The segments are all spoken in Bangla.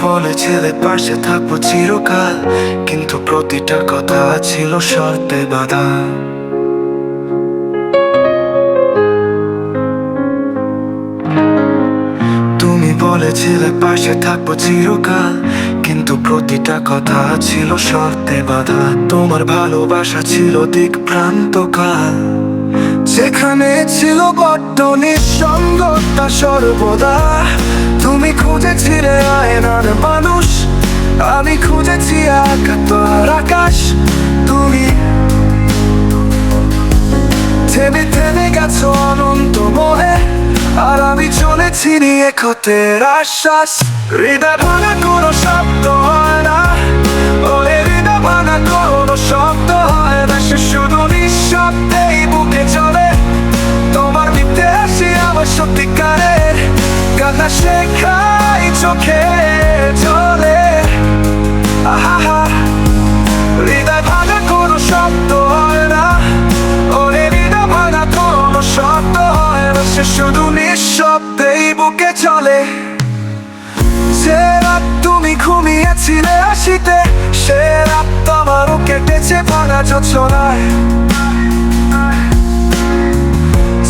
বলেছিলে পাশে থাকবো চিরকাল, কিন্তু প্রতিটা কথা ছিল শর্তে বাঁধা। তুমি বলেছিলে পাশে থাকবো চিরকাল, কিন্তু প্রতিটা কথা ছিল শর্তে বাঁধা। তোমার ভালোবাসা ছিল দিকভ্রান্তকাল, যেখানে ছিল বড্ড নিঃসঙ্গতা সর্বদা। তুমি খুঁজেছিলে আয়নার মানুষ, আমি খুঁজেছি একাত্তর আকাশ। তুমি থেমে থেমে গেছো অনন্ত মোহে, আর আমি চলেছি নিয়ে ক্ষতের আশ্বাস। হৃদয় ভাঙা কোনো শব্দ হয় না, ওরে হৃদয় ভাঙা কোনো শব্দ হয় না। সে শুধু নিঃশব্দেই বুকে চলে, তোমার মিথ্যে হাসি আমার সত্যিকারের কান্না শেখাই চোখে চলে। আহা, হৃদয় ভাঙা কোনো শব্দ হয় না, ওরে হৃদয় ভাঙা কোনো শব্দ হয় না। সে শুধু নিঃশব্দেই বুকে চলে। যে রাত তুমি ঘুমিয়েছিলে হাসিতে, সে রাত তোমারও কেটেছে ভাঙা যোছনায়।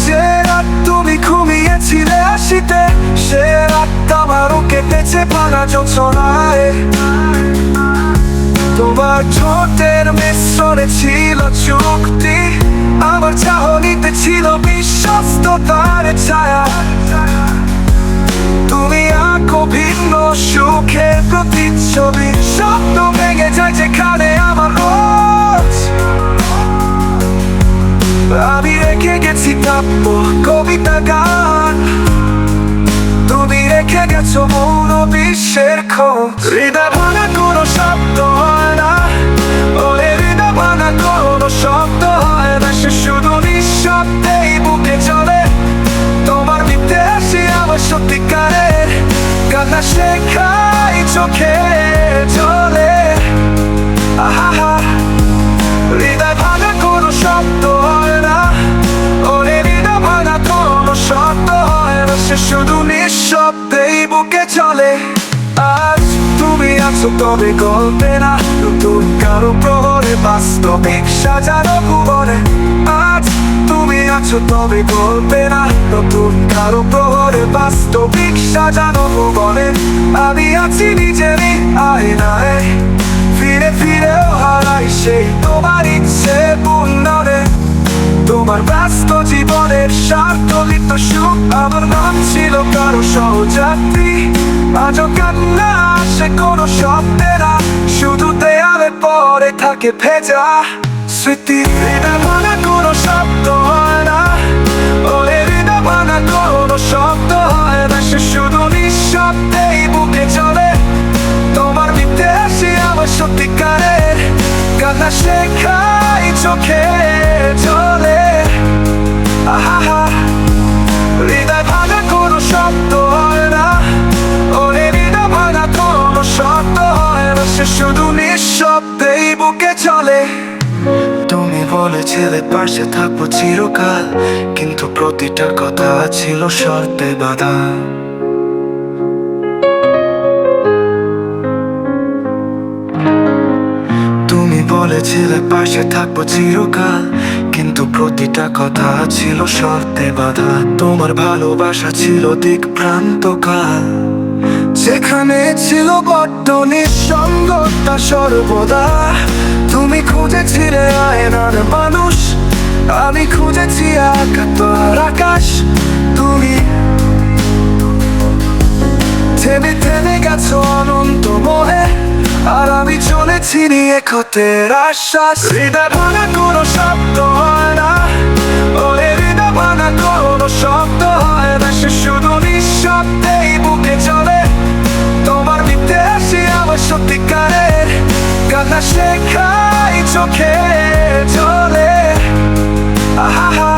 যে রাত তুমি ঘুমিয়েছিলে হাসিতে, সে রাত আমারও কেটেছে ভাঙা যোছনায়। তোমার ঠোঁটের মিশ্রণে ছিল চুক্তি, আমার চাহনিতে ছিল বিশ্বস্ততার ছায়া। তুমি আঁকো ভিন্ন সুখের প্রতিচ্ছবি, স্বপ্ন ভেঙে যায় যেখানে আমার রোজ। আমি রেখে গেছি কাব্য কবিতা গান, তুমি রেখে গেছো মৌন বিশ্বের খোঁজ। হৃদয় ভাঙা কোনো শব্দ হয় না, ওরে হৃদয় ভাঙা কোনো শব্দ হয় না। সে শুধু নিঃশব্দেই বুকে চলে, তোমার মিথ্যে হাসি আমার সত্যিকারের কান্না শেখাই চোখে চলে। আহা, হৃদয় ভাঙা কোনো শব্দ হয় না, ওরে হৃদয় ভাঙা কোনো শব্দ হয় না। সে শুধু নিঃশব্দেই বুকে চলে। আজ তুমি আছো তবে গল্পে না, নতুন কারো প্রহরে বাস্তবিক সাজানো ভুবনে। আজ তুমি আছো তবে গল্পে না, নতুন কারো প্রহরে বাস্তবিক সাজানো ভুবনে। আমি আছি নিজেরই আয়নায়, ফিরে ফিরেও হারাই সেই তোমার ইচ্ছে পূর্ণরে। তোমার ব্যস্ত জীবনের স্বার্থলিত সুখ, আমার নাম ছিল কারো সহযাত্রী। আজও কান্না আসে কোনো শব্দে না, শুধু দেয়ালে পড়ে থাকে ভেজা স্মৃতি। হৃদয় ভাঙা কোনো শব্দ হয় না, ওরে হৃদয় ভাঙা কোনো শব্দ হয় না। সে শুধু নিঃশব্দেই বুকে চলে, তোমার মিথ্যে হাসি আমার সত্যিকারের কান্না শেখাই চোখে চলে। আহা, হৃদয় ভাঙা কোনো শব্দ হয় না, ওরে হৃদয় ভাঙা কোনো শব্দ হয় না। সে শুধু নিঃশব্দেই বুকে চলে। তুমি বলেছিলে পাশে থাকবো চিরকাল, কিন্তু প্রতিটা কথা ছিল শর্তে বাঁধা। তুমি বলেছিলে পাশে থাকবো চিরকাল, কিন্তু প্রতিটা কথা ছিল শর্তে বাঁধা। তোমার ভালোবাসা ছিল দিকভ্রান্তকাল, যেখানে ছিল বড্ড নিঃসঙ্গতা সর্বদা। তুমি খুঁজেছিলে আয়নার মানুষ, আমি খুঁজেছি একাত্তর আকাশ। তুমি থেমে থেমে গেছো অনন্ত মোহে, আর আমি চলেছি নিয়ে ক্ষতের আশ্বাস। হৃদয় ভাঙা কোনো শব্দ হয় না, ওরে হৃদয় ভাঙা কোনো শব্দ হয় না। সে শুধু নিঃশব্দেই বুকে চলে, তোমার মিথ্যে হাসি আমার সত্যিকারের কান্না শেখাই চোখে চলে। আহা,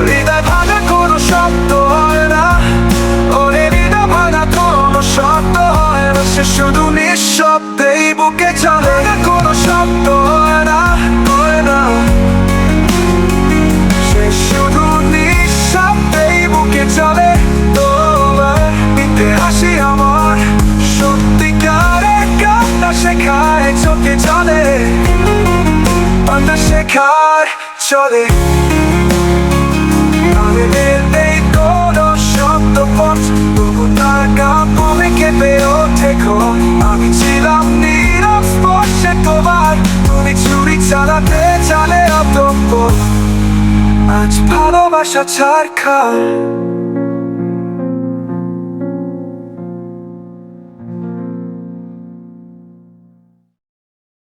হৃদয় ভাঙা কোনো শব্দ হয় না, ওরে হৃদয় ভাঙা কোনো শব্দ হয় না। সে শুধু নিঃশব্দেই বুকে চলে, কোনো শব্দ হয় না, হয় না। সে শুধু নিঃশব্দেই বুকে চলে, তোমার মিথ্যে হাসি আমার অধিকার চলে আমাদের নেই কোনো শব্দপথ তবু তার গান বলে কেঁপে ওঠে ঘর আমি ছিলাম নীরব স্পর্শে তোমার তুমি ছুরি চালাতে চালে অতঃপর আজ ভালোবাসা ছাড়খার